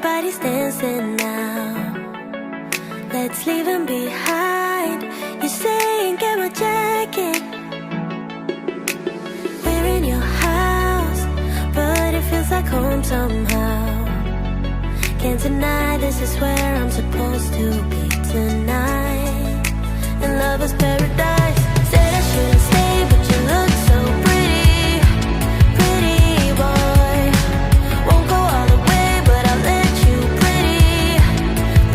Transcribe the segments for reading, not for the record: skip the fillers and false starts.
Everybody's dancing now. Let's leave them behind. You're saying get my jacket. We're in your house, but it feels like home somehow. Can't deny this is where I'm supposed to be tonight. In lover's paradise. Said I shouldn't stay, but you look so pretty, pretty boy. Won't go all the way, but I'll let you pretty,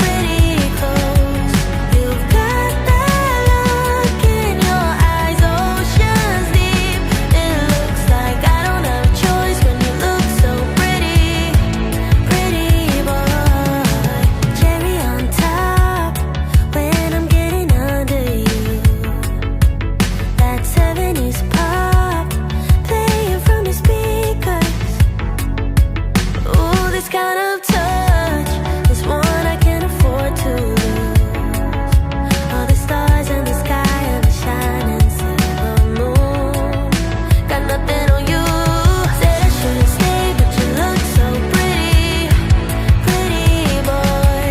pretty close. You've got that look in your eyes, oceans deep. It looks like I don't have a choice when you look so pretty, pretty boy. Cherry on top when I'm getting under you. That 70s pop playing from your speakers. Ooh, this kind of touch is one I can't afford to lose. All the stars in the sky and the shining silver moon. Got nothing on you. Said I shouldn't stay, but you look so pretty, pretty boy.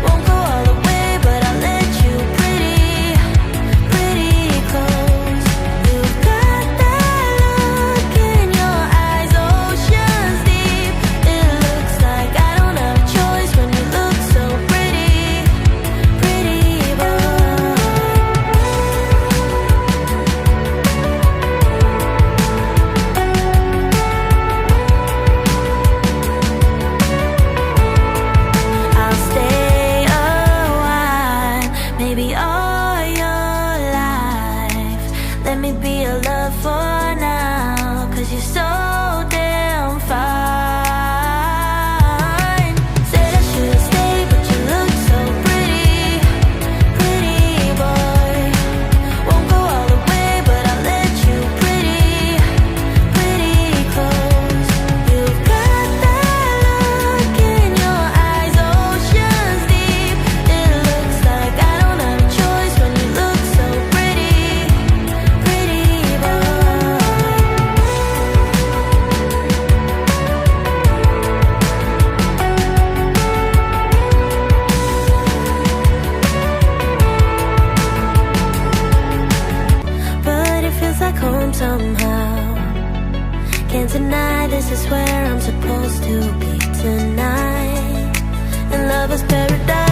Won't go all the way, but I'll let you pretty, pretty close. You've got that look in your eyes, oceans deep. It looks like I don't have a choice when you look so pretty, pretty boy. I'll stay a while, maybe all your life. Let me be your love for now, 'cause you're so damn fine. Said I shouldn't stay, but you look so pretty, pretty boy. Won't go all the way, but I'll let you pretty, pretty close. You've got that look in your eyes, oceans deep. It looks like I don't have a choice when you look so pretty, pretty boy. But it feels like home somehow. Can't deny this is where I'm supposed to be tonight. In lover's paradise.